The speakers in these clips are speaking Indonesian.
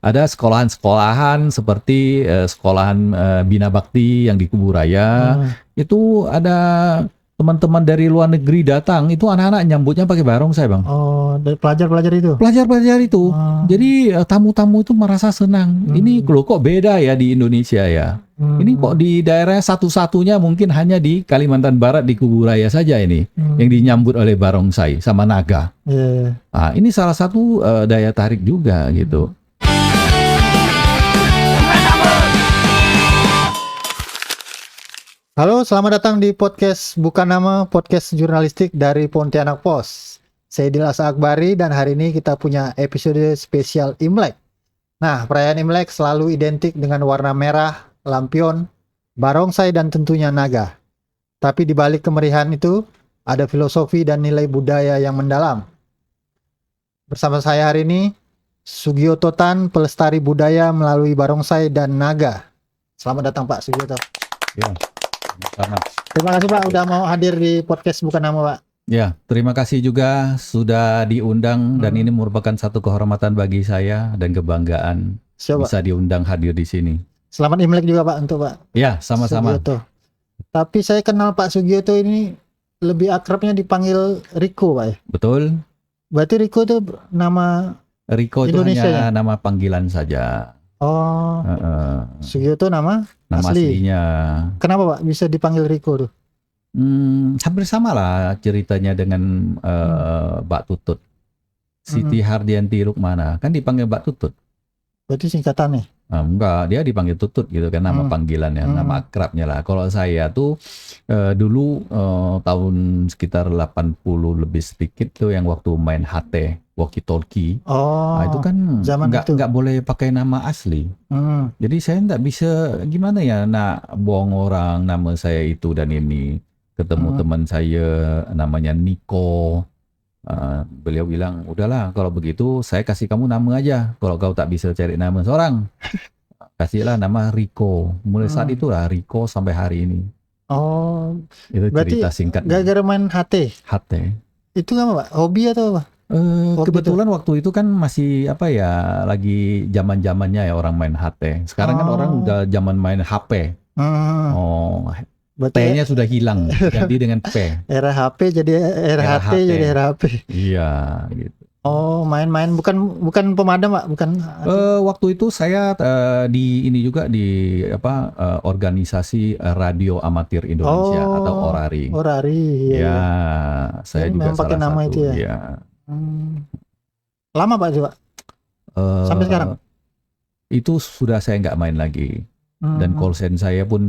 ada sekolahan-sekolahan seperti sekolahan Bina Bakti yang di Kuburaya. Itu ada teman-teman dari luar negeri datang, itu anak-anak nyambutnya pakai barongsai, Bang. Oh, dari pelajar-pelajar itu? Pelajar-pelajar itu. Jadi tamu-tamu itu merasa senang. Ini loh kok beda ya di Indonesia ya. Ini kok di daerah satu-satunya mungkin hanya di Kalimantan Barat di Kuburaya saja ini yang dinyambut oleh barongsai sama naga. Nah, ini salah satu daya tarik juga gitu. Halo, selamat datang di podcast Bukan Nama, podcast jurnalistik dari Pontianak Pos. Saya Dilas Akbari dan hari ini kita punya episode spesial Imlek. Nah, perayaan Imlek selalu identik dengan warna merah, lampion, barongsai dan tentunya naga. Tapi di balik kemerihan itu ada filosofi dan nilai budaya yang mendalam. Bersama saya hari ini Sugioto Tan, pelestari budaya melalui barongsai dan naga. Selamat datang Pak Sugioto. Ya. Sama. Terima kasih Pak udah mau hadir di podcast Bukan Nama Pak. Ya, terima kasih juga sudah diundang dan ini merupakan satu kehormatan bagi saya dan kebanggaan bisa diundang hadir di sini. Selamat Imlek juga Pak untuk Pak. Ya, sama-sama. Sugioto. Tapi saya kenal Pak Sugioto ini lebih akrabnya dipanggil Riko Pak ya. Betul. Berarti Riko itu nama Riko itu Indonesia hanya ya? nama panggilan saja. Oh, Sugioto nama aslinya. Kenapa Pak bisa dipanggil Riko tuh? Hampir sama lah ceritanya dengan Mbak Tutut. Siti Hardianti Rukmana kan dipanggil Mbak Tutut. Berarti singkatannya? Enggak, dia dipanggil Tutut gitu kan nama panggilannya, nama akrabnya lah. Kalau saya tuh dulu tahun sekitar 80 lebih sedikit tuh yang waktu main HT walkie talkie. Nah, itu kan nggak boleh pakai nama asli. Jadi saya nggak bisa gimana ya bohong orang nama saya itu dan ini. Ketemu teman saya namanya Niko. Beliau bilang, udahlah kalau begitu saya kasih kamu nama aja. Kalau kau tak bisa cari nama seorang, kasihlah nama Riko. Mulai saat itulah Riko sampai hari ini. Oh, itu cerita singkat. Gara-gara main HT? HT. Itu apa Pak? Hobi atau apa? Kebetulan waktu itu kan masih lagi zaman-zamannya ya orang main HT. Sekarang kan orang udah zaman main HP. T-nya sudah hilang, ganti dengan P. Era HP jadi era HT jadi era HP. Iya, gitu. Oh, main-main bukan pemadam Pak, bukan. Waktu itu saya di organisasi Radio Amatir Indonesia atau Orari. Orari. Ya, saya juga salah pakai nama satu. itu ya. Ya. Lama Pak Pak? Sampai sekarang? Itu sudah saya nggak main lagi. Dan call sign saya pun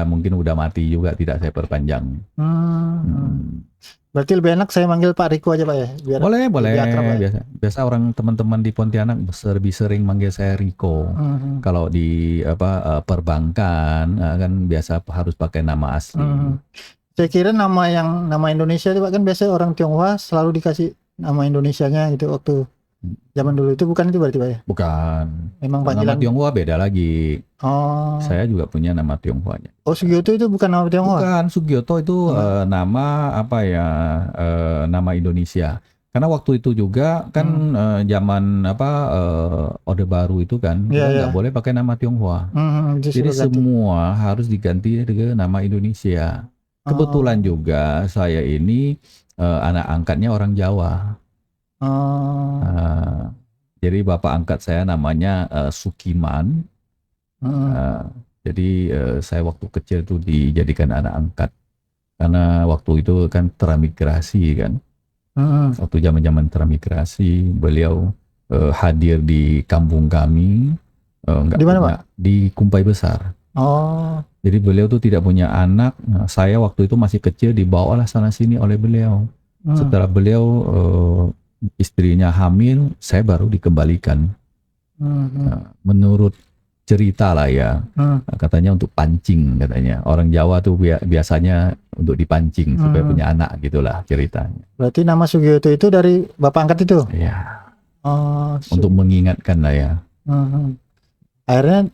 mungkin udah mati juga, tidak saya perpanjang. Berarti lebih enak saya manggil Pak Riko aja Pak ya? Biar boleh. akrab, biasa orang teman-teman di Pontianak lebih sering manggil saya Riko. Kalau di perbankan kan biasa harus pakai nama asli. Saya kira nama Indonesia itu Pak kan biasa orang Tionghoa selalu dikasih nama Indonesianya gitu waktu zaman dulu itu, bukan itu berarti Pak ya? Bukan. Memang panggilan nama Tionghoa beda lagi. Oh. Saya juga punya nama Tionghoanya. Oh, Sugioto itu bukan nama Tionghoa? Bukan, Sugioto itu nama nama Indonesia. Karena waktu itu juga kan zaman Orde Baru itu kan nggak boleh pakai nama Tionghoa. Jadi semua harus diganti dengan nama Indonesia. Kebetulan juga saya ini anak angkatnya orang Jawa. Jadi bapak angkat saya namanya Sukiman. Jadi saya waktu kecil itu dijadikan anak angkat karena waktu itu kan transmigrasi kan. Waktu zaman transmigrasi beliau hadir di kampung kami. Di mana Pak? Di Kumpai Besar. Oh. Jadi beliau tuh tidak punya anak. Saya waktu itu masih kecil dibawalah sana sini oleh beliau. Setelah beliau istrinya hamil, saya baru dikembalikan. Menurut cerita lah ya, katanya untuk pancing katanya. Orang Jawa tuh biasanya untuk dipancing supaya punya anak gitulah ceritanya. Berarti nama Sugioto itu dari bapak angkat itu? Iya. Untuk mengingatkan lah ya. Akhirnya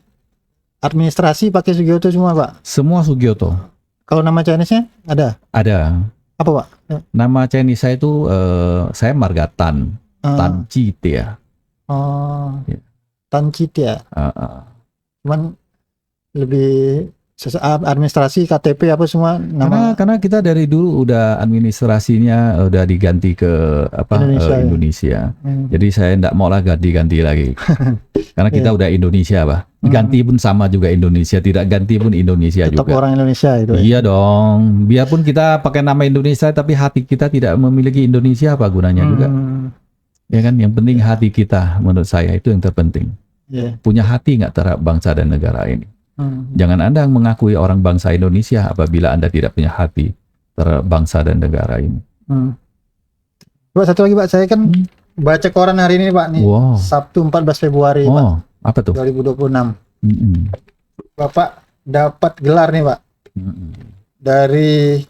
administrasi pakai Sugioto semua Pak? Semua Sugioto. Kalau nama Chinese-nya ada? Ada. Apa Pak? Nama Chinese saya itu saya Margatan, Tan Chi ya. Oh. Ya. Tancitya. Ah. Cuman lebih administrasi, KTP apa semua nama Karena kita dari dulu udah administrasinya udah diganti ke Indonesia, ya? Indonesia. Jadi saya enggak mau lah ganti lagi. Karena kita udah Indonesia, Pak. Ganti pun sama juga Indonesia, tidak ganti pun Indonesia tetap juga. orang Indonesia itu. Iya dong. Biarpun kita pakai nama Indonesia tapi hati kita tidak memiliki Indonesia, apa gunanya juga? Ya kan, yang penting hati kita, menurut saya itu yang terpenting. Yeah. Punya hati nggak terhadap bangsa dan negara ini. Jangan Anda mengakui orang bangsa Indonesia apabila Anda tidak punya hati terhadap bangsa dan negara ini. Pak, satu lagi Pak, saya kan baca koran hari ini Pak nih. Wow. Sabtu 14 Februari Pak. Apa tuh? 2026. Bapak dapat gelar nih Pak. Dari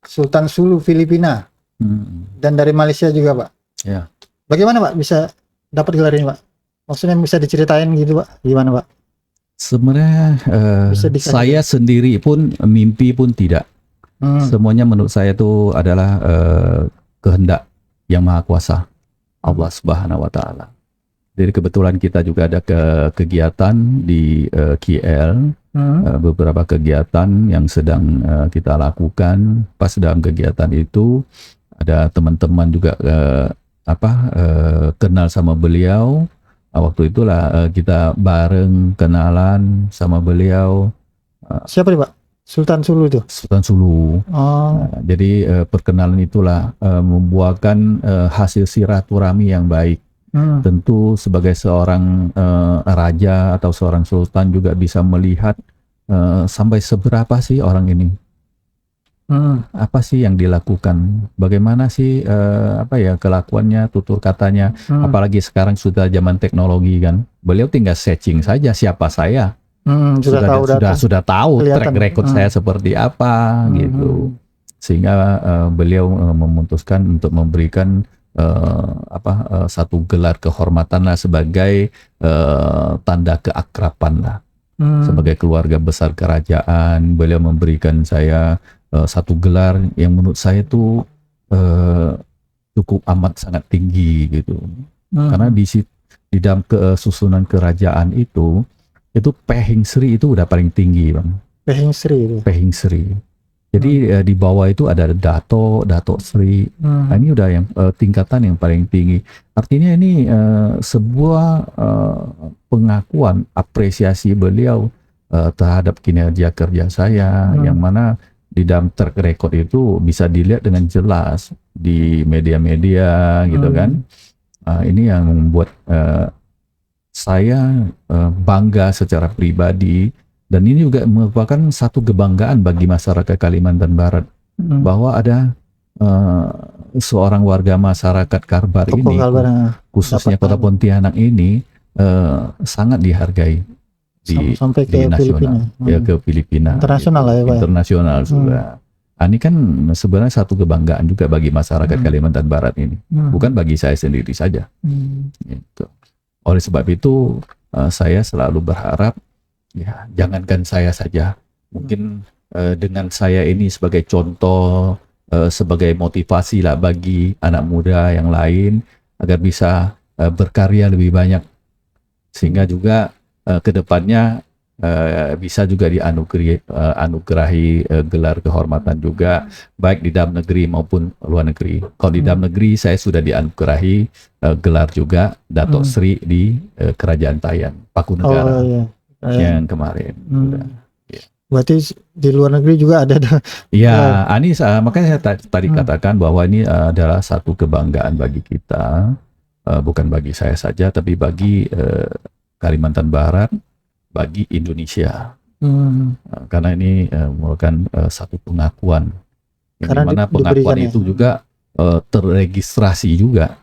Sultan Sulu Filipina. Dan dari Malaysia juga Pak. Ya. Bagaimana Pak bisa dapat gelar ini Pak? Maksudnya bisa diceritain gitu Pak? Gimana Pak? Sebenarnya saya sendiri pun mimpi pun tidak. Semuanya menurut saya itu adalah kehendak yang maha kuasa Allah Subhanahu wa Ta'ala. Jadi kebetulan kita juga ada kegiatan di KL, beberapa kegiatan yang sedang kita lakukan. Pas dalam kegiatan itu ada teman-teman juga kenal sama beliau. Waktu itulah kita bareng kenalan sama beliau. Siapa nih Pak? Sultan Sulu itu? Sultan Sulu. Jadi perkenalan itulah membuahkan hasil silaturahmi yang baik. Tentu sebagai seorang raja atau seorang sultan juga bisa melihat sampai seberapa sih orang ini. Apa sih yang dilakukan? Bagaimana sih kelakuannya, tutur katanya? Apalagi sekarang sudah zaman teknologi kan. Beliau tinggal searching saja siapa saya. Sudah tahu track record saya seperti apa gitu. Sehingga beliau memutuskan untuk memberikan satu gelar kehormatan lah sebagai tanda keakraban lah. Sebagai keluarga besar kerajaan, beliau memberikan saya satu gelar yang menurut saya itu cukup amat sangat tinggi gitu. Karena di dalam kesusunan kerajaan itu Pehing Sri itu udah paling tinggi Bang. Pehing Sri itu. Pehing Sri. Jadi di bawah itu ada Dato Sri. Nah, ini udah yang tingkatan yang paling tinggi. Artinya ini sebuah pengakuan apresiasi beliau terhadap kinerja kerja saya, yang mana di dalam track record itu bisa dilihat dengan jelas di media-media gitu kan. Ini yang membuat saya bangga secara pribadi, dan ini juga merupakan satu kebanggaan bagi masyarakat Kalimantan Barat bahwa ada seorang warga masyarakat Karbar ini, khususnya Kota Pontianak ini sangat dihargai sampai ke nasional, ke Filipina, internasional lah ya Pak. Internasional sudah. Ini kan sebenarnya satu kebanggaan juga bagi masyarakat Kalimantan Barat ini, bukan bagi saya sendiri saja. Gitu. Oleh sebab itu saya selalu berharap, ya jangankan saya saja, mungkin dengan saya ini sebagai contoh, sebagai motivasi lah bagi anak muda yang lain agar bisa berkarya lebih banyak, sehingga juga kedepannya bisa juga dianugerahi gelar kehormatan juga, baik di dalam negeri maupun luar negeri. Kalau di dalam negeri saya sudah dianugerahi gelar juga Dato Sri di Kerajaan Tayan Pakunegara yang kemarin. Berarti di luar negeri juga ada. Ya, ini makanya saya tadi katakan bahwa ini adalah satu kebanggaan bagi kita, bukan bagi saya saja, tapi bagi Kalimantan Barat, bagi Indonesia. Karena ini merupakan satu pengakuan, yang mana pengakuan itu juga terregistrasi juga.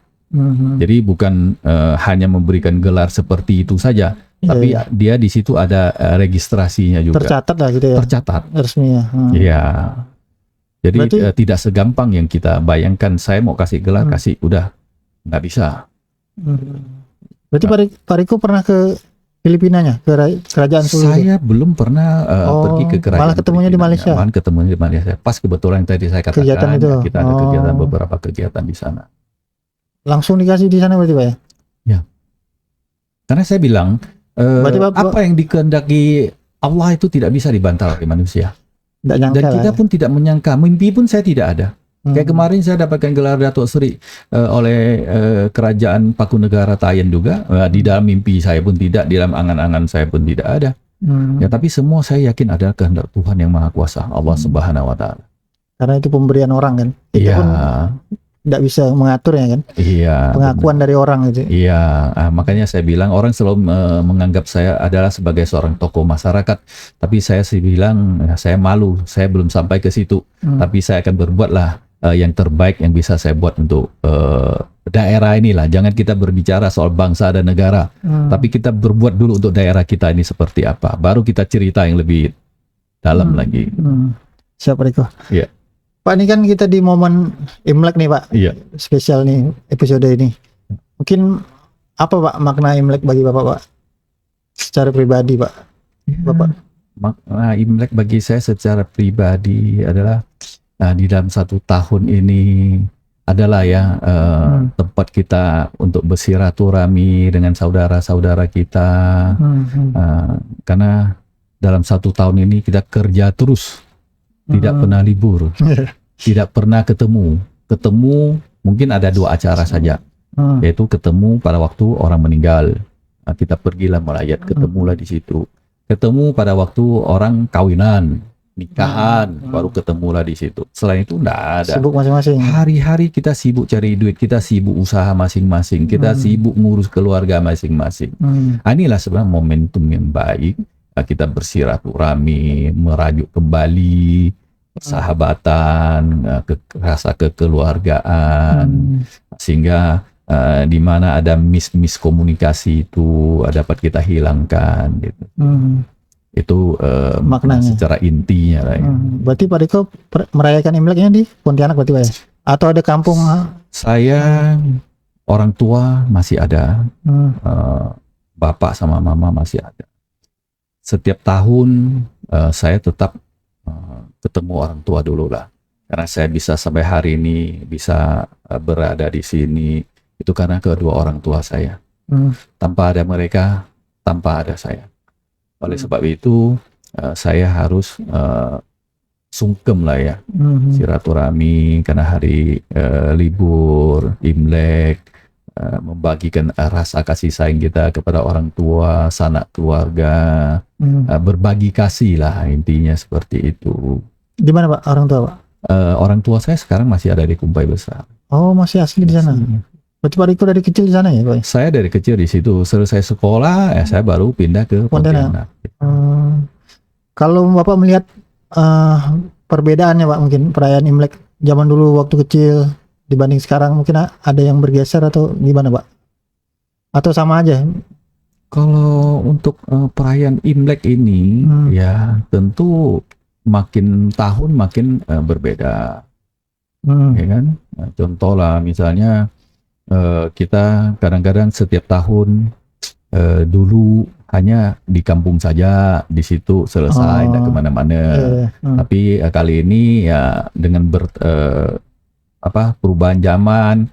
Jadi bukan hanya memberikan gelar seperti itu saja, tapi dia di situ ada registrasinya juga. Tercatat lah gitu ya. Tercatat. Resminya. Iya. Jadi tidak segampang yang kita bayangkan. Saya mau kasih gelar, kasih udah, nggak bisa. Berarti Pak Riko pernah ke Filipinanya, ke Kerajaan Sulu? Saya belum pernah pergi ke kerajaan. Malah ketemunya di Malaysia. Malah ketemunya di Malaysia. Pas kebetulan yang tadi saya katakan, kegiatan itu. Kita ada kegiatan, beberapa kegiatan di sana. Langsung dikasih di sana berarti Pak ya? Ya. Karena saya bilang Berarti apa yang dikehendaki Allah itu tidak bisa dibantah oleh manusia. nggak nyangka Dan lah kita ya. pun tidak menyangka, mimpi pun saya tidak ada. Kayak kemarin saya dapatkan gelar Datuk Seri oleh Kerajaan Pakunegara Tayan juga. Di dalam mimpi saya pun tidak, di dalam angan-angan saya pun tidak ada. Ya, tapi semua saya yakin adalah kehendak Tuhan yang Maha Kuasa, Allah Subhanahu wa Ta'ala. Karena itu pemberian orang kan. Kita Iya, pun nggak bisa mengaturnya kan. iya. Pengakuan dari orang gitu. Iya, makanya saya bilang orang selalu menganggap saya adalah sebagai seorang tokoh masyarakat, tapi saya sih bilang saya malu, saya belum sampai ke situ, tapi saya akan berbuatlah yang terbaik yang bisa saya buat untuk daerah inilah. Jangan kita berbicara soal bangsa dan negara, tapi kita berbuat dulu untuk daerah kita ini seperti apa, baru kita cerita yang lebih dalam lagi. Siap Riko. Iya. Pak, ini kan kita di momen Imlek nih Pak, Iya. spesial nih episode ini. Mungkin apa Pak makna Imlek bagi Bapak Pak? Secara pribadi Pak. Bapak. Makna Imlek bagi saya secara pribadi adalah di dalam satu tahun ini adalah ya tempat kita untuk bersiraturahmi dengan saudara-saudara kita. Karena dalam satu tahun ini kita kerja terus, tidak pernah libur, tidak pernah ketemu mungkin ada 2 acara saja, yaitu ketemu pada waktu orang meninggal, kita pergilah melayat, ketemulah di situ, ketemu pada waktu orang kawinan, nikahan, baru ketemulah di situ. Selain itu enggak ada. Sibuk masing-masing. Hari-hari kita sibuk cari duit, kita sibuk usaha masing-masing, kita sibuk ngurus keluarga masing-masing. Inilah sebenarnya momentum yang baik kita bersiraturahmi, merajuk kembali persahabatan, rasa kekeluargaan, sehingga di mana ada miskomunikasi itu dapat kita hilangkan gitu. Itu maknanya secara intinya lah ya. Berarti Pak Riko merayakan Imleknya di Pontianak berarti Pak ya? Atau ada kampung? Saya orang tua masih ada, bapak sama mama masih ada. Setiap tahun saya tetap ketemu orang tua dulu lah, karena saya bisa sampai hari ini bisa berada di sini itu karena kedua orang tua saya. Tanpa ada mereka, tanpa ada saya. Oleh sebab itu saya harus sungkem lah ya, silaturahmi karena hari libur Imlek, membagikan rasa kasih sayang kita kepada orang tua, sanak keluarga, berbagi kasih lah intinya seperti itu. Di mana Pak orang tua Pak? Orang tua saya sekarang masih ada di Kumpai Besar. Oh masih asli di sana. Berarti Pak Riko dari kecil di sana ya Pak? Saya dari kecil di situ. Selesai sekolah, saya baru pindah ke Pontianak. Kalau Bapak melihat perbedaannya Pak, mungkin perayaan Imlek zaman dulu waktu kecil dibanding sekarang, mungkin ada yang bergeser atau gimana Pak? Atau sama aja? Kalau untuk perayaan Imlek ini ya tentu makin tahun makin berbeda, ya kan? Contoh lah misalnya kita kadang-kadang setiap tahun dulu hanya di kampung saja, di situ selesai, tidak kemana-mana. Tapi kali ini ya dengan perubahan zaman,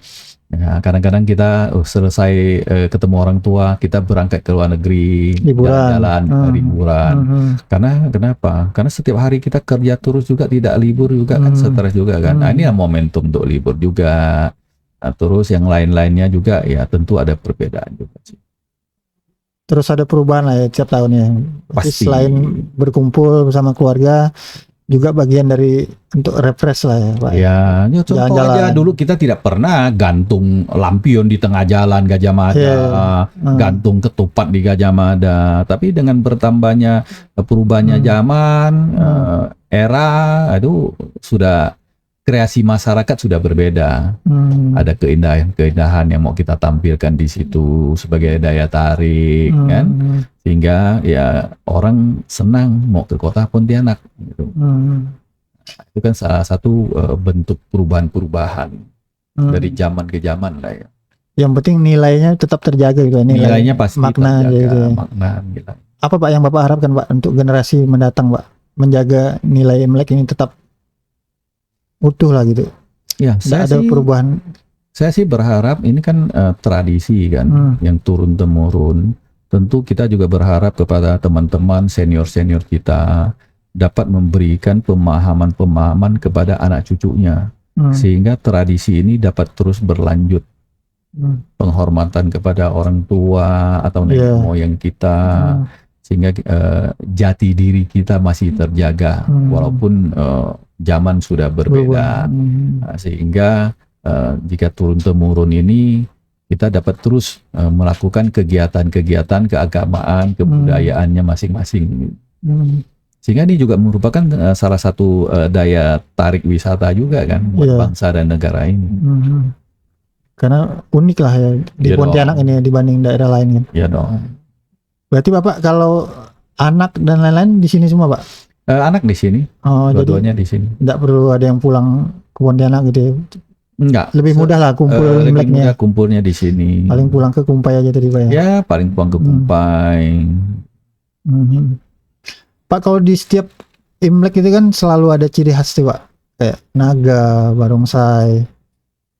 ya, kadang-kadang kita selesai ketemu orang tua, kita berangkat ke luar negeri, jalan-jalan, liburan. Karena kenapa? Karena setiap hari kita kerja terus juga, tidak libur juga kan, stres juga kan. Nah, ini momentum untuk libur juga. Nah, terus yang lain-lainnya juga ya tentu ada perbedaan juga sih. Terus ada perubahan lah ya tiap tahunnya. Pasti. Selain berkumpul bersama keluarga, juga bagian dari untuk refresh lah ya Pak. Ya, contoh Jalan-jalan. aja dulu kita tidak pernah gantung lampion di tengah jalan Gajah Mada, gantung ketupat di Gajah Mada. Tapi dengan bertambahnya perubahannya zaman, era itu sudah kreasi masyarakat sudah berbeda. Ada keindahan-keindahan yang mau kita tampilkan di situ sebagai daya tarik, kan? Sehingga ya orang senang mau ke kota Pontianak. Gitu. Itu kan salah satu bentuk perubahan-perubahan dari zaman ke zaman lah ya. Yang penting nilainya tetap terjaga gitu. Nilainya pasti makna terjaga, gitu ya. makna nilai. Apa Pak yang Bapak harapkan Pak untuk generasi mendatang Pak, menjaga nilai Imlek ini tetap utuh lah gitu? Ya, Tidak ada perubahan. Saya sih berharap ini kan tradisi kan yang turun temurun. tentu kita juga berharap kepada teman-teman senior-senior kita dapat memberikan pemahaman-pemahaman kepada anak cucunya, sehingga tradisi ini dapat terus berlanjut. Penghormatan kepada orang tua atau nenek moyang kita, sehingga jati diri kita masih terjaga walaupun zaman sudah berbeda. Sehingga jika turun-temurun ini kita dapat terus melakukan kegiatan-kegiatan keagamaan, kebudayaannya masing-masing. Sehingga ini juga merupakan salah satu daya tarik wisata juga kan buat bangsa dan negara ini. Karena unik lah ya di Pontianak ini dibanding daerah lain kan. Iya dong. Berarti Bapak kalau anak dan lain-lain di sini semua, Pak? Anak di sini. Oh, dua-duanya di sini. Tidak perlu ada yang pulang ke Pontianak gitu ya? Enggak. Lebih mudah lah kumpul lebih Imleknya. mudah kumpulnya di sini. Paling pulang ke Kumpai aja tadi, Pak ya? Ya, paling pulang ke Kumpai. Pak, kalau di setiap Imlek itu kan selalu ada ciri khas tuh, Pak. Kayak naga, barongsai,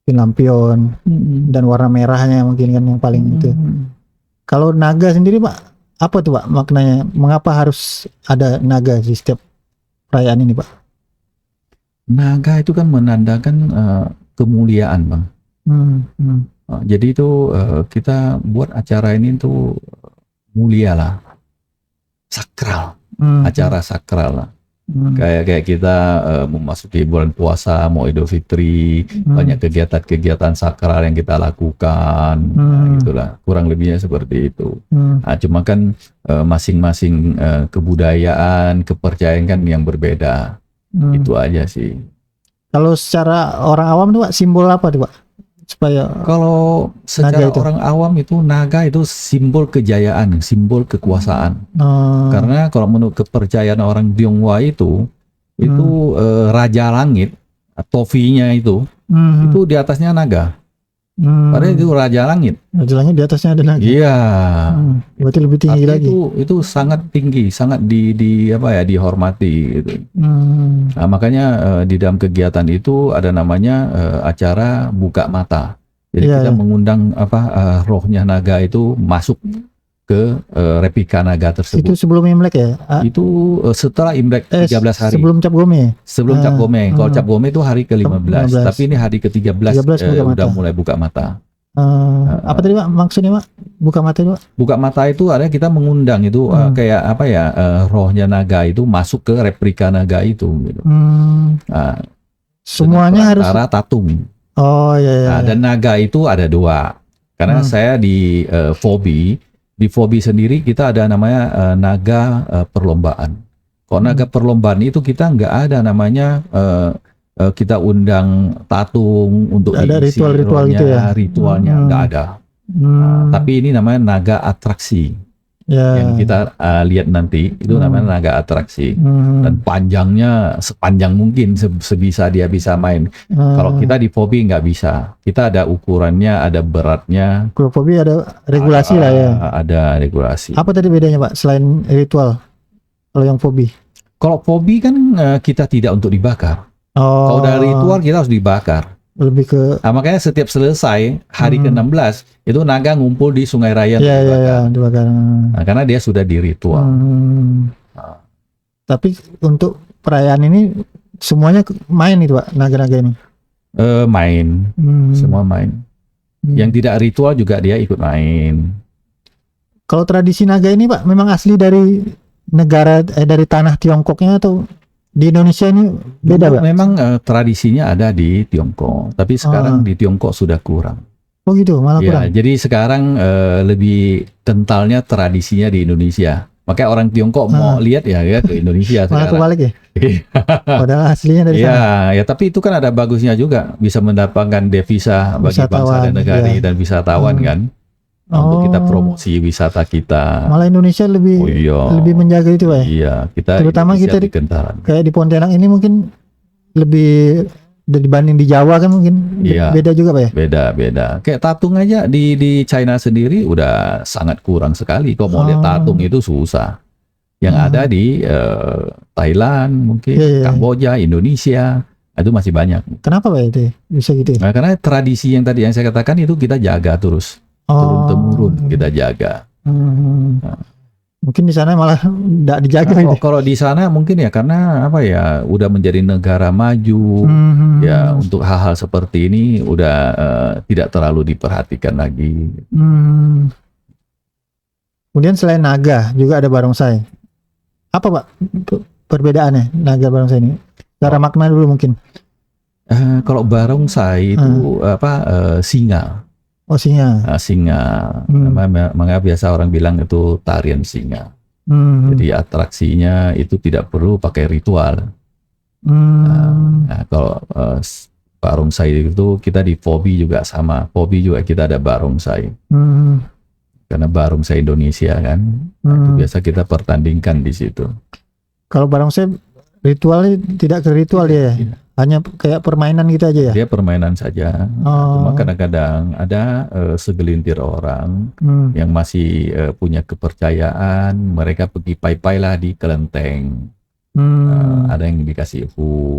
lampion, dan warna merahnya mungkin kan yang paling itu. Kalau naga sendiri, Pak, apa tuh, Pak, maknanya? Mengapa harus ada naga di setiap perayaan ini, Pak? Naga itu kan menandakan kemuliaan, Bang. Jadi itu kita buat acara ini tuh mulia lah, sakral, acara sakral lah. Kayak kita memasuki bulan puasa, mau Idul Fitri, banyak kegiatan-kegiatan sakral yang kita lakukan, itulah kurang lebihnya seperti itu. Cuma kan masing-masing kebudayaan, kepercayaan kan yang berbeda, itu aja sih. Kalau secara orang awam tuh, Pak, simbol apa tuh, Pak? Supaya kalau secara orang awam itu naga itu simbol kejayaan, simbol kekuasaan. Karena kalau menurut kepercayaan orang Tionghoa itu Raja Langit, tofinya itu di atasnya naga. Padahal itu Raja Langit. Raja Langit di atasnya ada naga. Iya. Berarti lebih tinggi lagi. Itu sangat tinggi, sangat dihormati gitu. Nah, makanya di dalam kegiatan itu ada namanya acara buka mata. Jadi kita mengundang rohnya naga itu masuk ke replika naga tersebut. Itu sebelum Imlek ya? Itu setelah Imlek 13 hari. Sebelum Cap Gome. Sebelum Cap Gome. Kalau Cap Gome itu hari ke-15, tapi ini hari ke-13 udah mulai buka mata. Apa tadi, Pak, maksudnya, Pak? Buka mata itu, Pak? Buka mata itu ada kita mengundang itu kayak rohnya naga itu masuk ke replika naga itu gitu. Semuanya harus tatung. Oh iya. Dan naga itu ada dua. Karena saya di Fobi. Di Fobi sendiri kita ada namanya naga perlombaan. Kalau naga perlombaan itu kita nggak ada namanya kita undang tatung untuk ada ritual-ritual gitu ya? Ritualnya nggak ada. Tapi ini namanya naga atraksi. Yang kita lihat nanti itu namanya naga atraksi. Dan panjangnya sepanjang mungkin sebisa dia bisa main. Kalau kita di Fobi nggak bisa. Kita ada ukurannya, ada beratnya. Kalau Fobi ada regulasi lah ya. Ada regulasi. Apa tadi bedanya, Pak, selain ritual? Kalau yang Fobi? Kalau Fobi kan kita tidak untuk dibakar. Kalau dari ritual kita harus dibakar. Lebih ke makanya setiap selesai hari ke-16 itu naga ngumpul di Sungai Raya dibakar. Nah, karena dia sudah di ritual. Tapi untuk perayaan ini semuanya main itu, Pak, naga-naga ini? Main. Semua main. Yang tidak ritual juga dia ikut main. Kalau tradisi naga ini, Pak, memang asli dari negara dari tanah Tiongkoknya atau di Indonesia ini beda, Pak? Memang tradisinya ada di Tiongkok, tapi sekarang di Tiongkok sudah kurang. Oh gitu, malah kurang. Jadi sekarang lebih kentalnya tradisinya di Indonesia. Makanya orang Tiongkok mau lihat ke Indonesia malah sekarang. kebalik ya? Padahal aslinya dari sana. Ya, tapi itu kan ada bagusnya juga, bisa mendapatkan devisa bagi bangsa dan negara dan wisatawan kan. Untuk kita promosi wisata kita. Malah Indonesia lebih menjaga itu, Pak. Iya, kita terutama kita kayak di Pontianak ini mungkin lebih dibanding di Jawa kan mungkin beda juga, Pak ya? Beda. Kayak tatung aja di China sendiri udah sangat kurang sekali. Kalau mau lihat tatung itu susah. Yang ada di Thailand mungkin, Kamboja, Indonesia itu masih banyak. Kenapa, Pak, itu bisa gitu? Nah, karena tradisi yang tadi yang saya katakan itu kita jaga terus. Turun-temurun kita jaga. Hmm. Mungkin di sana malah tidak dijaga Nah, itu. kalau di sana mungkin ya karena apa ya, udah menjadi negara maju, ya Hmm. untuk hal-hal seperti ini udah tidak terlalu diperhatikan lagi. Hmm. Kemudian selain naga juga ada barongsai. Apa Pak perbedaannya naga barongsai ini? Cara Oh, makna dulu mungkin. kalau barongsai itu singa. Oh singa. Singa, Hmm. makanya biasa orang bilang itu tarian singa. Hmm. Jadi atraksinya itu tidak perlu pakai ritual. Hmm. Nah, kalau barongsai itu kita di Fobi juga sama. Fobi juga kita ada barongsai. Hmm. Karena barongsai Indonesia kan, nah, itu biasa kita pertandingkan di situ. Kalau barongsai ritualnya tidak ke ritual dia ya? Tidak. Hanya kayak permainan gitu aja ya? Dia permainan saja. Cuma kadang-kadang ada segelintir orang yang masih punya kepercayaan, mereka pergi pai-pai lah di kelenteng. Ada yang dikasih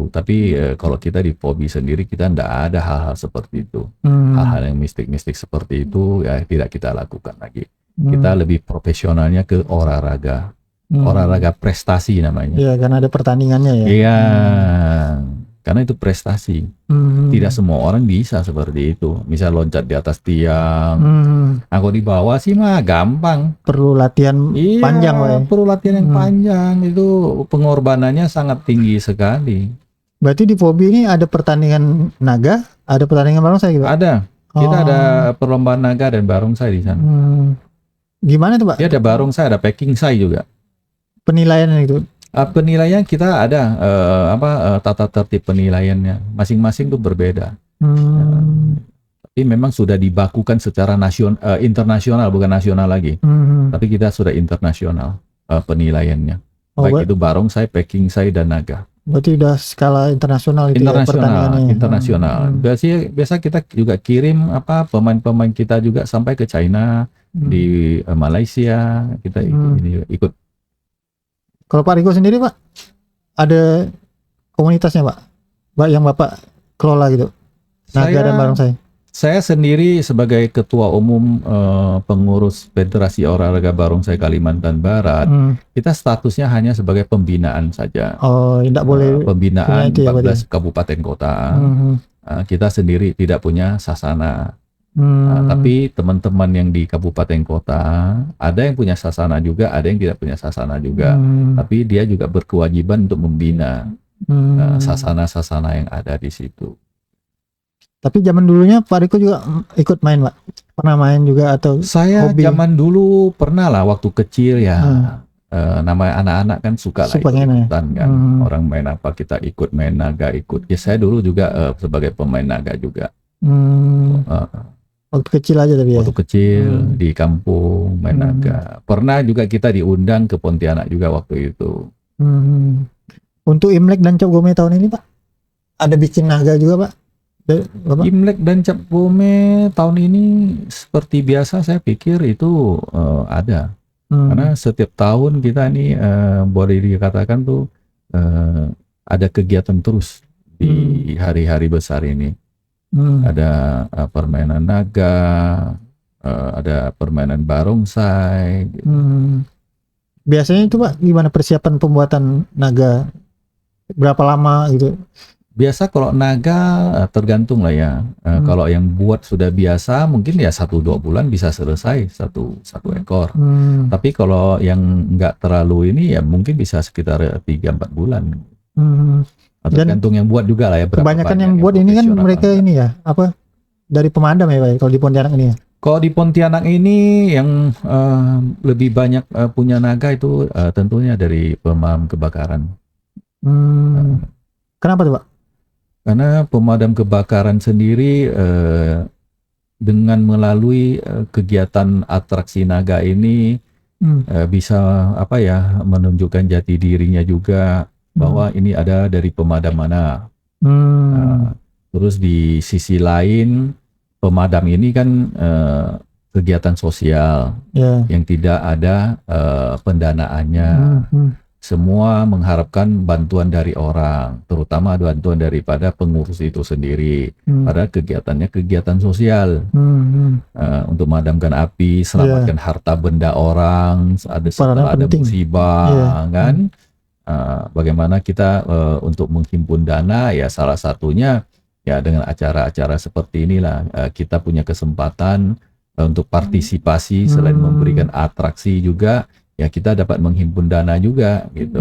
tapi kalau kita di Fobi sendiri kita tidak ada hal-hal seperti itu. Hal-hal yang mistik-mistik seperti itu ya tidak kita lakukan lagi. Kita lebih profesionalnya ke olahraga. Olahraga prestasi namanya. Iya, karena ada pertandingannya ya. Iya, karena itu prestasi. Tidak semua orang bisa seperti itu. Misal loncat di atas tiang. Aku di bawah sih mah gampang. Perlu latihan panjang, Pak. Perlu latihan yang panjang. Itu pengorbanannya sangat tinggi sekali. Berarti di Fobi ini ada pertandingan naga, ada pertandingan barongsai gitu? Ada. Kita ada perlombaan naga dan barongsai di sana. Gimana tuh, Pak? Dia ada barongsai, ada pekingsai juga. Penilaian itu? Penilaian kita ada tata tertib penilaiannya. Masing-masing tuh berbeda. Tapi memang sudah dibakukan secara internasional, bukan nasional lagi. Tapi kita sudah internasional penilaiannya. Baik itu barongsai, pekingsai, dan naga. Berarti udah skala internasional itu ya pertandingannya. Internasional. Biasa kita juga kirim pemain-pemain kita juga sampai ke China, di Malaysia kita ikut. Kalau Pak Riko sendiri Pak, ada komunitasnya Pak, yang Bapak kelola gitu, naga dan barongsai? Saya sendiri sebagai ketua umum pengurus Federasi Olahraga Barongsai Kalimantan Barat, kita statusnya hanya sebagai pembinaan saja. Oh, tidak boleh pembinaan itu 14 kabupaten kota. Kita sendiri tidak punya sasana. Tapi teman-teman yang di kabupaten kota ada yang punya sasana juga, ada yang tidak punya sasana juga. Tapi dia juga berkewajiban untuk membina sasana-sasana yang ada di situ. Tapi zaman dulunya Pak Riko juga ikut main, Pak? Pernah main juga atau saya hobi? Zaman dulu pernah lah waktu kecil ya. Namanya anak-anak kan suka lah ikutan kan. Orang main apa kita ikut, main naga ikut. Ya saya dulu juga sebagai pemain naga juga. Waktu kecil aja tapi ya? Waktu kecil di kampung main naga. Pernah juga kita diundang ke Pontianak juga waktu itu. Untuk Imlek dan Cap Gome tahun ini Pak, ada bikin naga juga Pak? Imlek dan Cap Gome tahun ini seperti biasa saya pikir itu ada. Karena setiap tahun kita ini boleh dikatakan tuh ada kegiatan terus di hari-hari besar ini. Ada permainan naga, ada permainan barongsai. Gitu. Biasanya itu Pak gimana persiapan pembuatan naga? Berapa lama gitu? Biasa kalau naga tergantung lah ya. Kalau yang buat sudah biasa mungkin ya 1-2 bulan bisa selesai satu ekor. Tapi kalau yang nggak terlalu ini ya mungkin bisa sekitar 3-4 bulan. Tergantung yang buat juga lah ya. Kebanyakan yang buat ini kan mereka ini ya apa dari pemadam ya Pak kalau di Pontianak ini ya? Kalau di Pontianak ini yang lebih banyak punya naga itu tentunya dari pemadam kebakaran. Kenapa tuh Pak? Karena pemadam kebakaran sendiri dengan melalui kegiatan atraksi naga ini bisa menunjukkan jati dirinya juga bahwa ini ada dari pemadam mana. Terus di sisi lain pemadam ini kan kegiatan sosial yang tidak ada pendanaannya. semua mengharapkan bantuan dari orang, terutama bantuan daripada pengurus itu sendiri. Padahal kegiatannya kegiatan sosial untuk memadamkan api, selamatkan harta benda orang, setelah ada musibah, kan? Bagaimana kita untuk menghimpun dana, ya salah satunya ya dengan acara-acara seperti inilah kita punya kesempatan untuk partisipasi selain memberikan atraksi juga. Ya kita dapat menghimpun dana juga gitu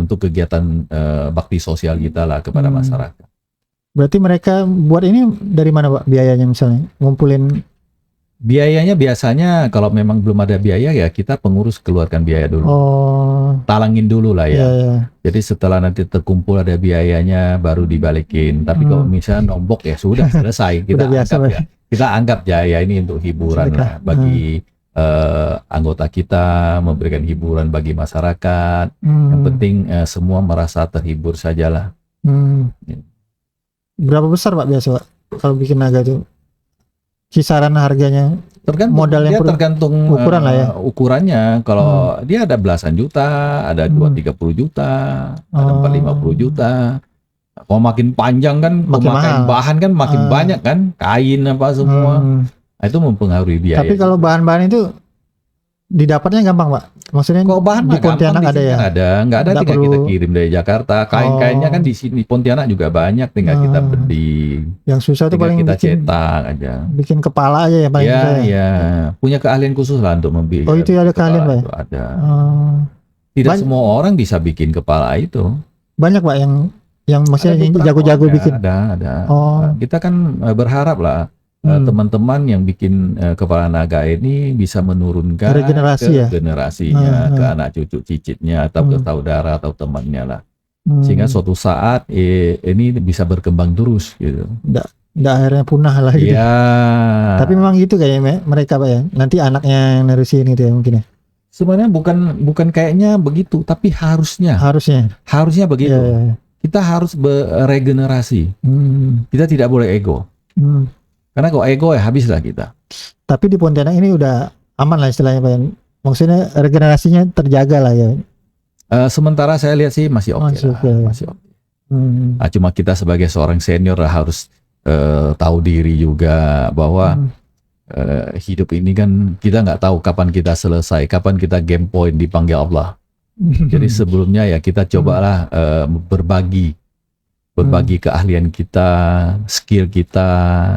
untuk kegiatan bakti sosial kita lah kepada masyarakat. Berarti mereka buat ini dari mana Pak biayanya misalnya? Ngumpulin biayanya biasanya kalau memang belum ada biaya ya kita pengurus keluarkan biaya dulu. Talangin dulu lah ya. Jadi setelah nanti terkumpul ada biayanya baru dibalikin. Tapi kalau misalnya nombok ya sudah selesai. Kita anggap ya ini untuk hiburan lah bagi anggota kita, memberikan hiburan bagi masyarakat. Yang penting semua merasa terhibur sajalah. Berapa besar Pak biasa Pak kalau bikin naga itu? Kisaran harganya? Tergantung ukuran lah ya. Ukurannya. Kalau dia ada belasan juta, ada 230 juta, ada 450 juta. Kalau makin panjang kan pemakaian bahan kan makin banyak kan, kain apa semua. Itu mempengaruhi biaya. Tapi kalau bahan-bahan itu didapatnya gampang Pak? Maksudnya kalau bahan di Pontianak ada ya? Nggak ada, tinggal kita kirim dari Jakarta. Kain-kainnya kan di sini Pontianak juga banyak, tinggal kita beli. Yang susah itu paling kita bikin, cetak aja. Bikin kepala aja ya paling susah. Iya, punya keahlian khusus lah untuk membuat. Oh itu ada keahlian Pak? Ada. Tidak semua orang bisa bikin kepala itu. Banyak Pak yang maksudnya jago-jago bikin. Ada. Kita kan berharap lah teman-teman yang bikin kepala naga ini bisa menurunkan ke generasinya, ke anak cucu cicitnya atau ke saudara atau temannya lah. Sehingga suatu saat ini bisa berkembang terus gitu. Nggak akhirnya punah lah gitu. Ya. Tapi memang gitu kayaknya mereka Pak ya. Nanti anaknya yang nerusin itu ya mungkin ya. Sebenarnya bukan kayaknya begitu, tapi harusnya begitu. Ya. Kita harus beregenerasi. Kita tidak boleh ego. Karena kalau ego ya habislah kita. Tapi di Pontianak ini udah aman lah istilahnya Pak. Maksudnya regenerasinya terjaga lah ya. Sementara saya lihat sih masih oke. Masih oke. Cuma kita sebagai seorang senior harus tahu diri juga bahwa hidup ini kan kita nggak tahu kapan kita selesai, kapan kita game point dipanggil Allah. Jadi sebelumnya ya kita cobalah berbagi keahlian kita, skill kita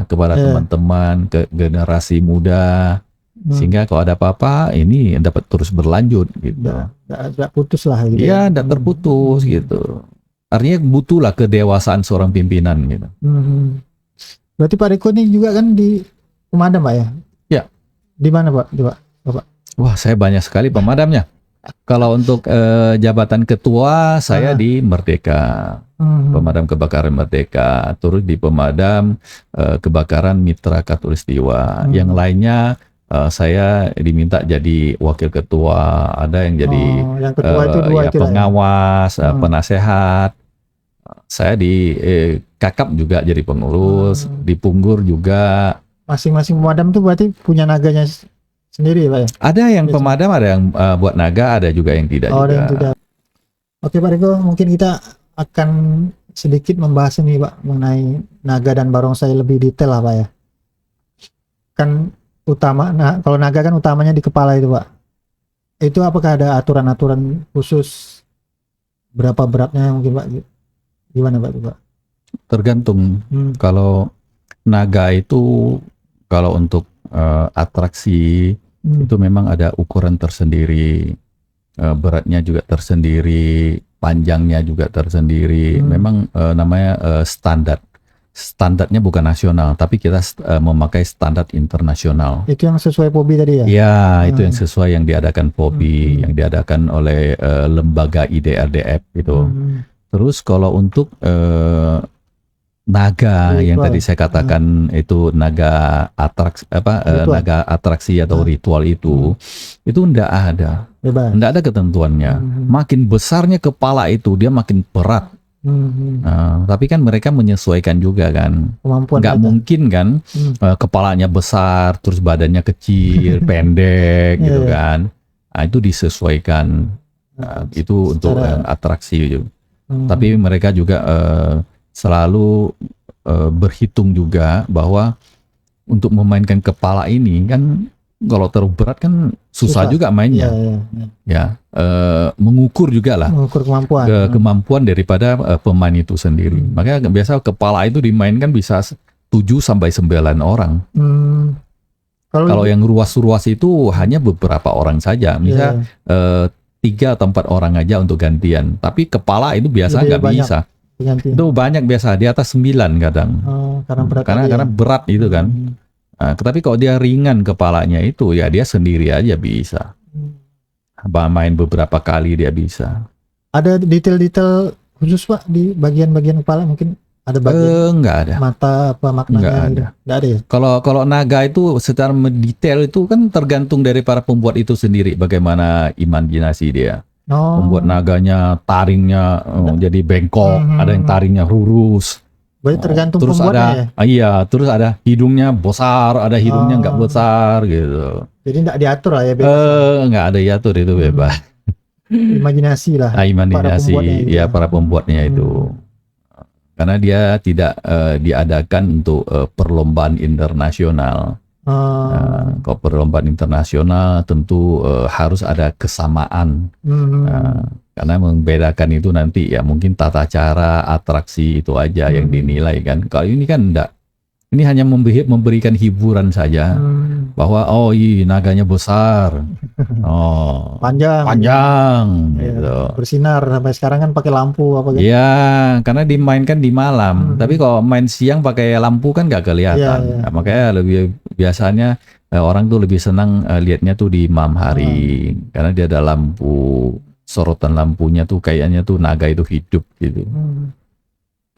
kepada teman-teman, ke generasi muda, sehingga kalau ada apa-apa ini dapat terus berlanjut gitu. Nggak putus lah gitu. Iya, nggak terputus gitu. Artinya butuhlah kedewasaan seorang pimpinan gitu. Berarti Pak Riko ini juga kan di pemadam Pak ya? Ya. Di mana Pak? Bapak? Wah, saya banyak sekali pemadamnya. Kalau untuk jabatan ketua saya di Merdeka. Pemadam kebakaran Merdeka, terus di pemadam kebakaran Mitra Katulistiwa. Yang lainnya saya diminta jadi wakil ketua, ada yang jadi yang ketua itu dua pengawas, penasehat. Saya di Kakap juga jadi pengurus, di Punggur juga. Masing-masing pemadam itu berarti punya naganya sendiri Pak ya? Ada yang pemadam, ada yang buat naga, ada juga yang tidak juga. Ada yang tidak. Oke Pak Riko, mungkin kita akan sedikit membahas ini Pak mengenai naga dan barongsai lebih detail lah Pak ya. Kan kalau naga kan utamanya di kepala itu Pak. Itu apakah ada aturan-aturan khusus berapa beratnya mungkin Pak? Gimana Pak? Tergantung. Kalau naga itu kalau untuk atraksi itu memang ada ukuran tersendiri, beratnya juga tersendiri, panjangnya juga tersendiri. Memang namanya standar. Standarnya bukan nasional, tapi kita memakai standar internasional. Itu yang sesuai POBI tadi ya? Ya, itu yang sesuai yang diadakan POBI, yang diadakan oleh lembaga IDRDF itu. Terus kalau untuk naga yang tadi saya katakan itu naga atraksi atau ritual itu enggak ada. Enggak ada ketentuannya. Makin besarnya kepala itu dia makin berat. Tapi kan mereka menyesuaikan juga kan. Nggak mungkin kan kepalanya besar terus badannya kecil, pendek gitu kan. Itu disesuaikan. Itu untuk Secara- atraksi gitu. Hmm. Tapi mereka juga selalu berhitung juga bahwa untuk memainkan kepala ini kan kalau terlalu berat kan susah juga Iya, mainnya. iya. Ya, mengukur juga lah Mengukur kemampuan. kemampuan daripada pemain itu sendiri. Hmm. Makanya biasa kepala itu dimainkan bisa 7 sampai 9 orang. Hmm. Kalau yang ruas-ruas itu hanya beberapa orang saja. Misal Iya, 3 atau 4 orang aja untuk gantian. Tapi kepala itu biasa Jadi nggak banyak bisa. diganti. Itu banyak biasa di atas 9 kadang. Karena berat tadi ya. Karena berat itu kan. Hmm. Nah, tapi kalau dia ringan kepalanya itu ya dia sendiri aja bisa. Main beberapa kali dia bisa. Ada detail-detail khusus Pak di bagian-bagian kepala, mungkin ada bagian Nggak ada. mata apa maknanya? Nggak gitu? ada. Nggak ada ya? Kalau naga itu secara mendetail itu kan tergantung dari para pembuat itu sendiri bagaimana imajinasi dia. Pembuat naganya taringnya jadi bengkok, ada yang taringnya lurus. Berarti tergantung Terus pembuatnya ada, ya? iya, terus ada hidungnya besar, ada hidungnya nggak besar gitu. Jadi nggak diatur lah ya, bebas lah. Nggak ada diatur itu bebas. Imajinasi lah. Imajinasi pembuatnya gitu ya ya. para pembuatnya itu. Karena dia tidak diadakan untuk perlombaan internasional. Kalau perlombaan internasional tentu harus ada kesamaan. Karena membedakan itu nanti ya mungkin tata cara atraksi itu aja yang dinilai kan. Kalau ini kan enggak. Ini hanya memberikan hiburan saja bahwa naganya besar. Panjang gitu. Bersinar sampai sekarang kan pakai lampu apa gitu. Iya, karena dimainkan di malam. Tapi kalau main siang pakai lampu kan nggak kelihatan. Nah, makanya lebih biasanya orang tuh lebih senang lihatnya tuh di malam hari karena dia ada lampu, sorotan lampunya tuh kayaknya tuh naga itu hidup gitu.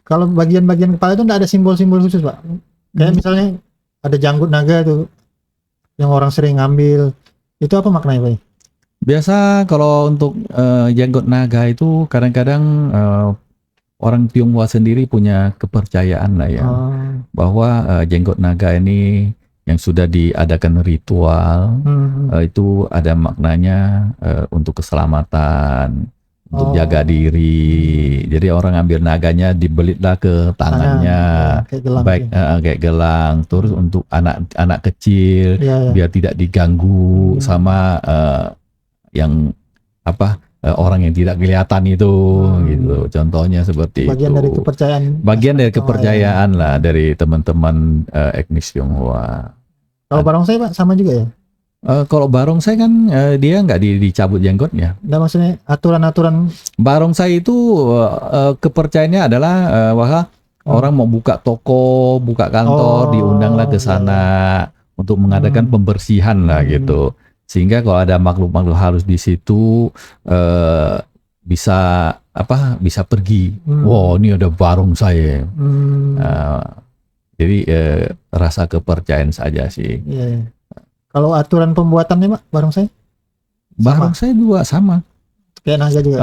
Kalau bagian-bagian kepala itu nggak ada simbol-simbol khusus Pak? Kayak misalnya ada janggut naga tuh yang orang sering ngambil, itu apa maknanya Pak? Biasa kalau untuk janggut naga itu kadang-kadang orang Tionghoa sendiri punya kepercayaan lah ya, bahwa janggut naga ini yang sudah diadakan ritual itu ada maknanya untuk keselamatan, untuk jaga diri. Jadi orang ambil naganya dibelitlah ke tangannya, kayak gelang. Terus untuk anak-anak kecil biar tidak diganggu sama yang orang yang tidak kelihatan itu gitu. Contohnya seperti bagian itu. dari kepercayaan. Bagian dari kepercayaan lah dari teman-teman etnis Tionghoa. Kalau barongsai Pak sama juga ya? Kalau barongsai kan dia nggak dicabut jenggotnya. Nah, maksudnya aturan-aturan barongsai itu kepercayaannya adalah bahwa orang mau buka toko, buka kantor, diundanglah ke sana untuk mengadakan pembersihan lah gitu. Sehingga kalau ada makhluk-makhluk halus di situ bisa pergi. Wow, ini ada barongsai. Jadi rasa kepercayaan saja sih. Kalau aturan pembuatannya Pak, barongsai? Barongsai juga sama. Kayak naga juga.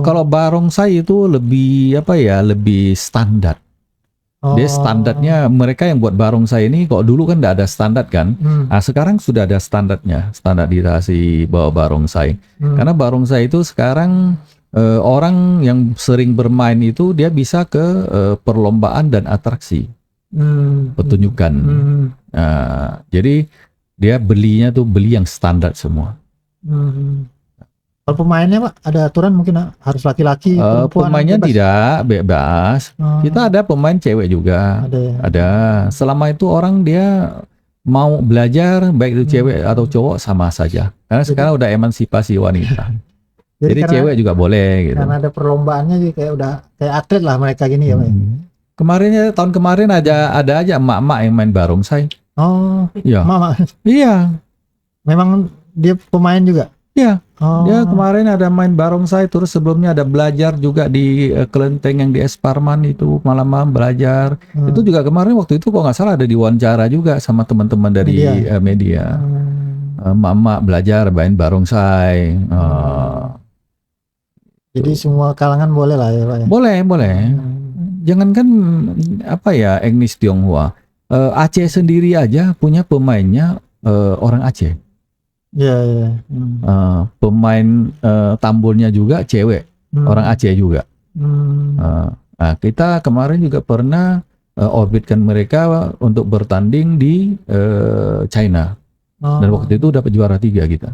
Kalau barongsai itu lebih lebih standar. Dia standarnya mereka yang buat barongsai ini kok dulu kan tidak ada standar kan. Nah, sekarang sudah ada standarnya, standarisasi bawa barongsai. Karena barongsai itu sekarang orang yang sering bermain itu dia bisa ke perlombaan dan atraksi. Pertunjukan. Jadi dia beli yang standar semua. Kalau pemainnya Pak, ada aturan mungkin harus laki-laki, perempuan? Pemainnya tidak, bebas. Kita ada pemain cewek juga. Ada. Selama itu orang dia mau belajar, baik itu cewek atau cowok sama saja. Karena sekarang udah emansipasi wanita. Jadi cewek juga boleh gitu. Karena ada perlombaannya jadi kayak atlet lah mereka gini ya Pak. Tahun kemarin ada aja emak-emak yang main barongsai. Iya. Mama. Iya. Memang dia pemain juga. Iya. Dia kemarin ada main barongsai, terus sebelumnya ada belajar juga di kelenteng yang di Es Parman itu malam-malam belajar. Itu juga kemarin waktu itu kok nggak salah ada diwawancara juga sama teman-teman dari media. Emak-emak belajar main barongsai. Jadi semua kalangan boleh lah ya Pak ya? Boleh. Jangankan etnis Tionghoa, Aceh sendiri aja punya pemainnya orang Aceh. Iya, iya. Pemain tambulnya juga cewek, orang Aceh juga. Nah, kita kemarin juga pernah orbitkan mereka untuk bertanding di China. Dan waktu itu dapat juara 3 kita.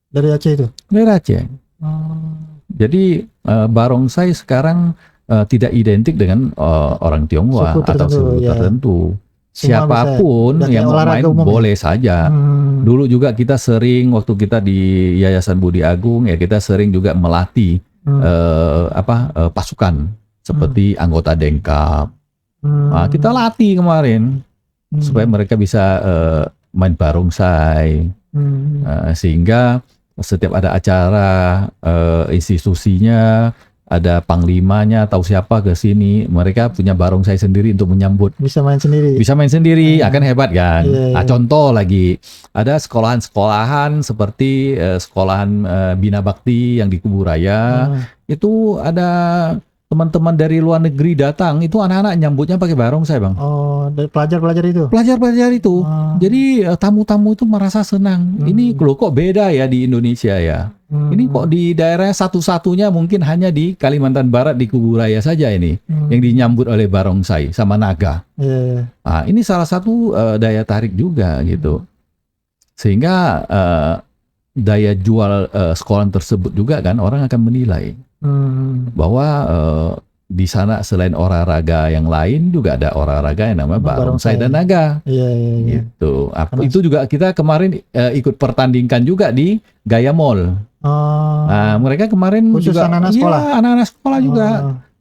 Dari Aceh itu? Dari Aceh. Jadi barongsai sekarang tidak identik dengan orang Tionghoa Suku atau tertentu, suku ya. tertentu. Semua Siapapun bisa. Udah kayak yang mau main olahraga umum ya? boleh saja. Dulu juga kita sering waktu kita di Yayasan Budi Agung ya, kita sering juga melatih pasukan seperti anggota Dengkap. Nah, kita latih kemarin supaya mereka bisa main barongsai. Sehingga setiap ada acara institusinya, ada panglimanya atau siapa ke sini, mereka punya barongsai sendiri untuk menyambut. Bisa main sendiri. Bisa main sendiri, akan hebat kan? Iya. Nah, contoh lagi, ada sekolahan-sekolahan seperti sekolahan Bina Bakti yang di Kuburaya, itu ada teman-teman dari luar negeri datang, itu anak-anak nyambutnya pakai barongsai, Bang. Oh, dari pelajar-pelajar itu? Pelajar-pelajar itu. Jadi tamu-tamu itu merasa senang. Ini loh kok beda ya di Indonesia ya. Ini kok di daerah satu-satunya mungkin hanya di Kalimantan Barat di Kuburaya saja ini yang dinyambut oleh barongsai sama naga. Nah, ini salah satu daya tarik juga gitu. Sehingga daya jual sekolah tersebut juga kan orang akan menilai bahwa di sana selain olahraga yang lain juga ada olahraga yang namanya barongsai dan naga. Gitu. Itu juga kita kemarin ikut pertandingkan juga di Gaya Mall. Nah, mereka kemarin khusus juga anak-anak sekolah juga.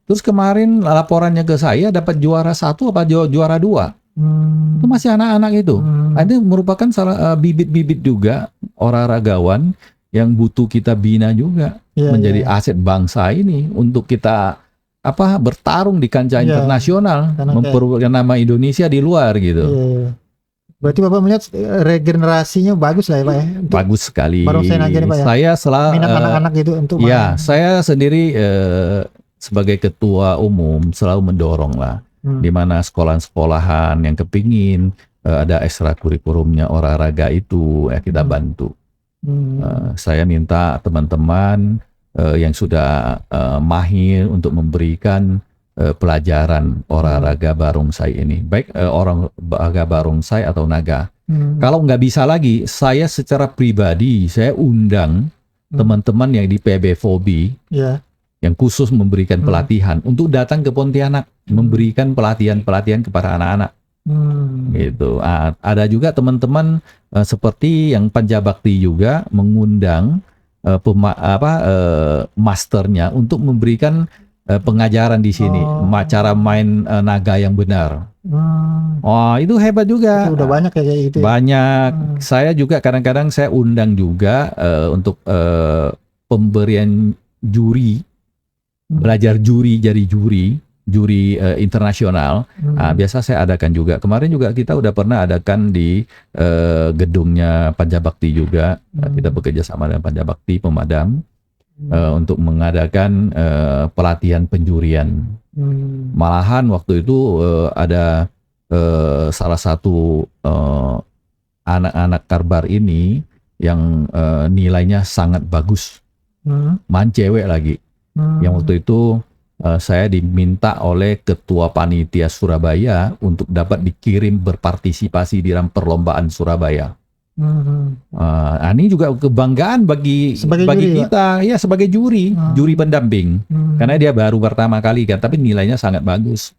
Terus kemarin laporannya ke saya dapat juara 1 apa juara 2. Itu masih anak-anak itu. Itu merupakan salah bibit-bibit juga oraragawan yang butuh kita bina juga menjadi aset bangsa ini untuk kita bertarung di kancah internasional, memperlukan nama Indonesia di luar gitu. Berarti Bapak melihat regenerasinya bagus lah ya Pak ya? Bagus sekali. Barongsai naga ini Pak ya? Saya selalu minat anak-anak gitu untuk main. Saya sendiri sebagai ketua umum selalu mendorong lah, di mana sekolah-sekolahan yang kepingin ada ekstrakurrikulumnya olahraga itu kita bantu. Saya minta teman-teman yang sudah mahir untuk memberikan pelajaran olahraga barongsai ini, baik olahraga barongsai atau naga. Kalau nggak bisa lagi, saya secara pribadi saya undang teman-teman yang di PB Fobi yang khusus memberikan pelatihan untuk datang ke Pontianak, memberikan pelatihan-pelatihan kepada anak-anak. Gitu. Ada juga teman-teman seperti yang Panjabakti juga mengundang masternya untuk memberikan pengajaran di sini, cara main naga yang benar. Wah, itu hebat juga. Itu udah banyak kayak gitu. Banyak. Saya juga kadang-kadang saya undang juga untuk pemberian juri, belajar juri jadi juri internasional. Biasa saya adakan juga. Kemarin juga kita udah pernah adakan di gedungnya Panjabakti juga. Kita bekerja sama dengan Panjabakti Pemadam untuk mengadakan pelatihan penjurian. Malahan waktu itu ada salah satu anak-anak Karbar ini yang nilainya sangat bagus, man cewek lagi. Yang waktu itu saya diminta oleh Ketua Panitia Surabaya untuk dapat dikirim berpartisipasi di dalam perlombaan Surabaya. Ini juga kebanggaan bagi juri, kita, ya sebagai juri pendamping, karena dia baru pertama kali kan, tapi nilainya sangat bagus.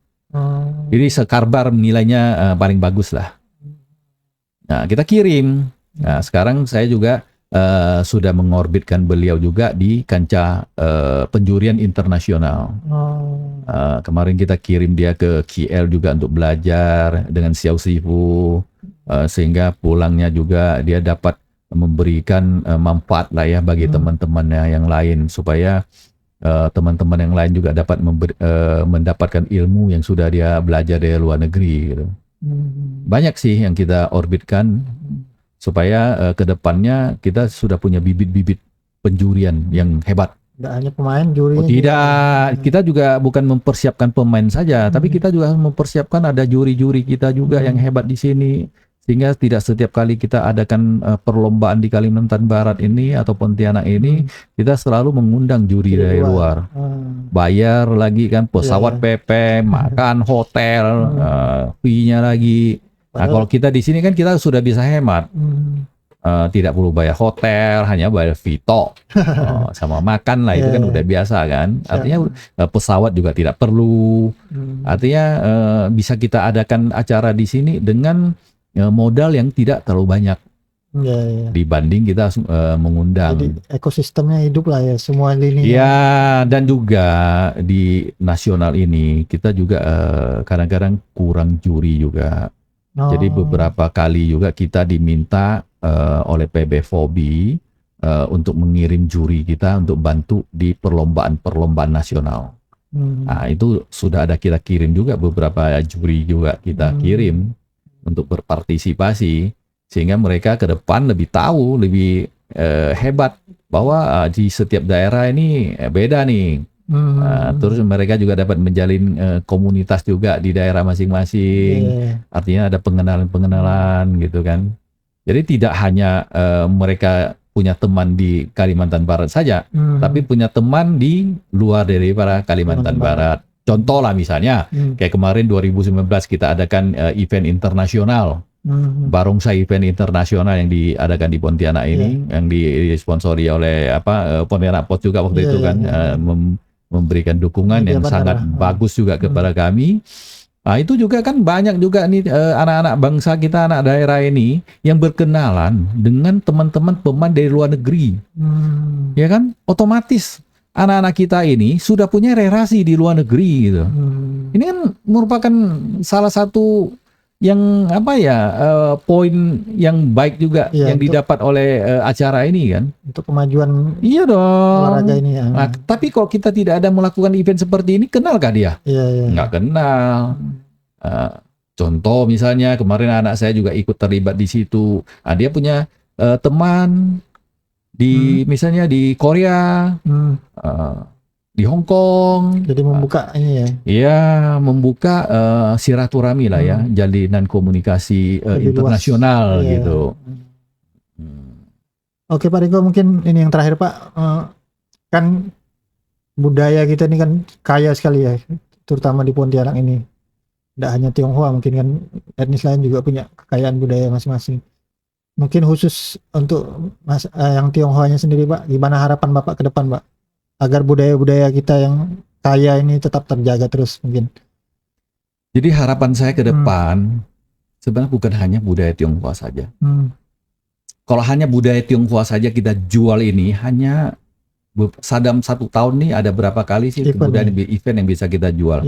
Jadi sekarbar nilainya paling bagus lah. Nah, kita kirim. Nah, sekarang saya juga sudah mengorbitkan beliau juga di kancah penjurian internasional. Kemarin kita kirim dia ke KL juga untuk belajar dengan Xiao Sifu, sehingga pulangnya juga dia dapat memberikan manfaat lah ya bagi teman-temannya yang lain, supaya teman-teman yang lain juga dapat mendapatkan ilmu yang sudah dia belajar dari luar negeri gitu. Banyak sih yang kita orbitkan supaya kedepannya kita sudah punya bibit-bibit penjurian yang hebat. Tidak hanya pemain, juri. Tidak, kita juga bukan mempersiapkan pemain saja, tapi kita juga mempersiapkan ada juri-juri kita juga yang hebat di sini. Sehingga tidak setiap kali kita adakan perlombaan di Kalimantan Barat ini atau Pontianak ini, kita selalu mengundang juri dari luar. Bayar lagi kan pesawat PP, makan hotel, fee-nya lagi. Nah, kalau kita di sini kan kita sudah bisa hemat. Tidak perlu bayar hotel, hanya bayar fee tok. Sama makan lah, itu kan udah biasa kan. Artinya pesawat juga tidak perlu. Artinya bisa kita adakan acara di sini dengan modal yang tidak terlalu banyak dibanding kita mengundang. Jadi ekosistemnya hidup lah ya, semua lini. Ya, dan juga di nasional ini kita juga kadang-kadang kurang juri juga. Jadi beberapa kali juga kita diminta oleh PB Fobi untuk mengirim juri kita untuk bantu di perlombaan nasional. Nah, itu sudah ada kita kirim juga, beberapa juri juga kita kirim untuk berpartisipasi, sehingga mereka ke depan lebih tahu, lebih hebat bahwa di setiap daerah ini beda nih. Terus mereka juga dapat menjalin komunitas juga di daerah masing-masing. Artinya ada pengenalan-pengenalan gitu kan. Jadi tidak hanya mereka punya teman di Kalimantan Barat saja, tapi punya teman di luar dari para Kalimantan Barat. Contoh lah misalnya, kayak kemarin 2019 kita adakan event internasional, Barongsai event internasional yang diadakan di Pontianak ini, yang disponsori oleh Pontianak Post juga waktu itu kan, memberikan dukungan yang sangat bagus juga kepada kami. Nah, itu juga kan banyak juga nih anak-anak bangsa kita, anak daerah ini yang berkenalan dengan teman-teman pemain dari luar negeri, ya kan? Otomatis anak-anak kita ini sudah punya relasi di luar negeri gitu. Ini kan merupakan salah satu yang poin yang baik juga yang didapat oleh acara ini kan. Untuk kemajuan olahraga ini ya. Nah, tapi kalau kita tidak ada melakukan event seperti ini, kenalkah dia? Nggak kenal. Contoh misalnya kemarin anak saya juga ikut terlibat di situ. Nah, dia punya teman di misalnya di Korea, di Hong Kong. Jadi membuka ini ya. Iya, membuka silaturahmi lah ya, jalinan komunikasi internasional gitu. Oke Pak Riko, mungkin ini yang terakhir Pak, kan budaya kita ini kan kaya sekali ya, terutama di Pontianak ini. Tidak hanya Tionghoa, mungkin kan etnis lain juga punya kekayaan budaya masing-masing. Mungkin khusus untuk yang Tionghoanya sendiri Pak, gimana harapan Bapak ke depan Pak, agar budaya-budaya kita yang kaya ini tetap terjaga terus mungkin? Jadi harapan saya ke depan sebenarnya bukan hanya budaya Tionghoa saja. Kalau hanya budaya Tionghoa saja kita jual ini, hanya dalam 1 tahun nih ada berapa kali sih kemudian event yang bisa kita jual.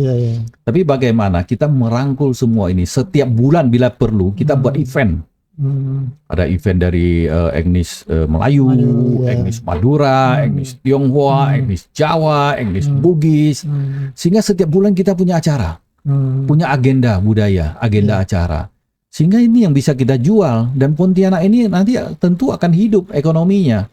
Tapi bagaimana kita merangkul semua ini, setiap bulan bila perlu kita buat event. Ada event dari etnis Melayu, etnis Madura, etnis Tionghoa, etnis Jawa, etnis Bugis. Sehingga setiap bulan kita punya acara, punya agenda budaya, agenda acara. Sehingga ini yang bisa kita jual, dan Pontianak ini nanti tentu akan hidup ekonominya.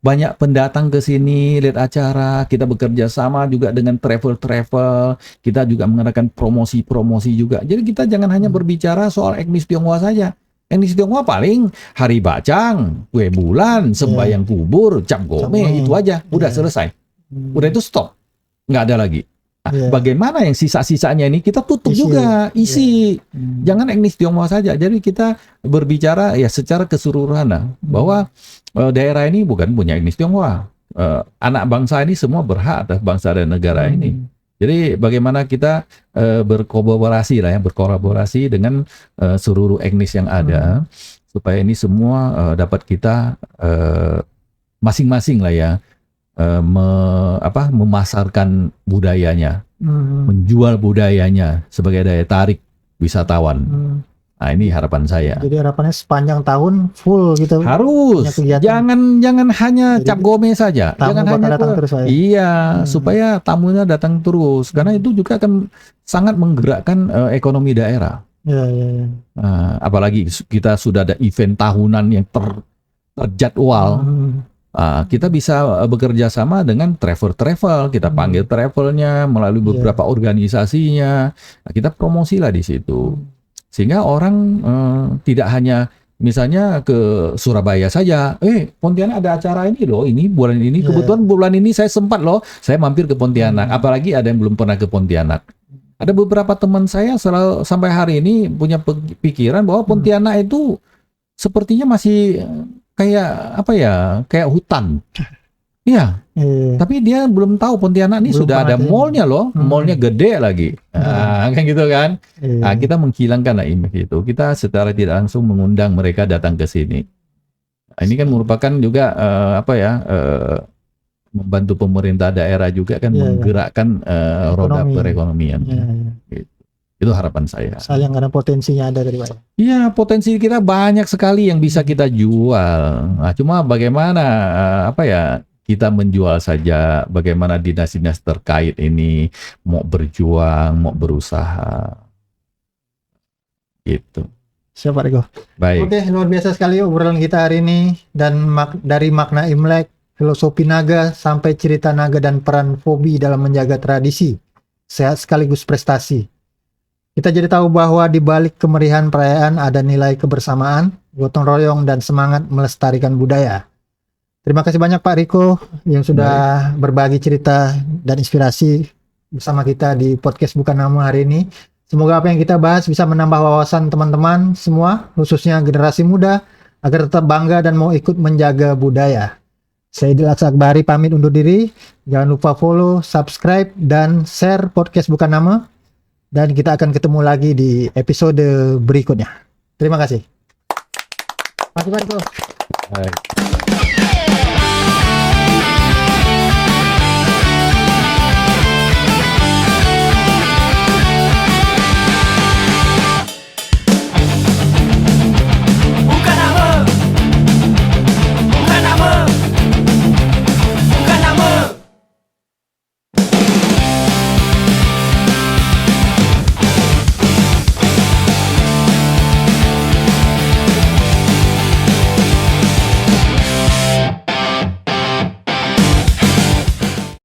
Banyak pendatang ke sini lihat acara, kita bekerja sama juga dengan travel-travel, kita juga mengadakan promosi-promosi juga. Jadi kita jangan hanya berbicara soal etnis Tionghoa saja. Etnis Tionghoa paling hari bacang, kue bulan, sembahyang kubur, cap gome, itu aja, udah selesai. Udah itu stop, nggak ada lagi. Nah, bagaimana yang sisa-sisanya ini kita tutup juga, isi. Jangan etnis Tionghoa saja. Jadi kita berbicara ya secara keseluruhan bahwa daerah ini bukan punya etnis Tionghoa. Anak bangsa ini semua berhak atas bangsa dan negara ini. Jadi bagaimana kita berkolaborasi dengan seluruh etnis yang ada, supaya ini semua dapat kita masing-masing lah ya, memasarkan budayanya, menjual budayanya sebagai daya tarik wisatawan. Nah, ini harapan saya. Jadi harapannya sepanjang tahun full gitu. Harus. Jangan hanya cap gome saja. Jangan hanya datang terus. Supaya tamunya datang terus, karena itu juga akan sangat menggerakkan ekonomi daerah. Apalagi kita sudah ada event tahunan yang terjadwal. Kita bisa bekerja sama dengan travel, kita panggil travelnya melalui beberapa organisasinya, kita promosilah di situ. Sehingga orang tidak hanya misalnya ke Surabaya saja, Pontianak ada acara ini loh, ini bulan ini, kebetulan bulan ini saya sempat loh, saya mampir ke Pontianak. Apalagi ada yang belum pernah ke Pontianak. Ada beberapa teman saya selalu sampai hari ini punya pikiran bahwa Pontianak itu sepertinya masih kayak apa ya, kayak hutan. Iya, tapi dia belum tahu Pontianak ini Belum sudah ada pernah ke- mallnya loh, mallnya gede lagi. Kan gitu kan. Nah, kita menghilangkan image itu. Kita secara tidak langsung mengundang mereka datang ke sini. Nah, ini kan merupakan juga membantu pemerintah daerah juga kan menggerakkan roda Ekonomi. perekonomian. Itu harapan saya. Sayang karena potensinya ada tadi Pak. Iya, potensi kita banyak sekali yang bisa kita jual. Nah, cuma bagaimana kita menjual saja, bagaimana dinas-dinas terkait ini mau berjuang, mau berusaha. Gitu. Siap Pak Riko. Baik. Oke, luar biasa sekali obrolan kita hari ini, dan dari makna Imlek, filosofi naga, sampai cerita naga dan peran Fobi dalam menjaga tradisi, sehat sekaligus prestasi. Kita jadi tahu bahwa di balik kemeriahan perayaan ada nilai kebersamaan, gotong royong, dan semangat melestarikan budaya. Terima kasih banyak Pak Riko yang sudah berbagi cerita dan inspirasi bersama kita di podcast Bukan Nama hari ini. Semoga apa yang kita bahas bisa menambah wawasan teman-teman semua, khususnya generasi muda, agar tetap bangga dan mau ikut menjaga budaya. Saya Idil Akbari pamit undur diri. Jangan lupa follow, subscribe, dan share podcast Bukan Nama. Dan kita akan ketemu lagi di episode berikutnya. Terima kasih. Terima kasih Pak Riko. Baik.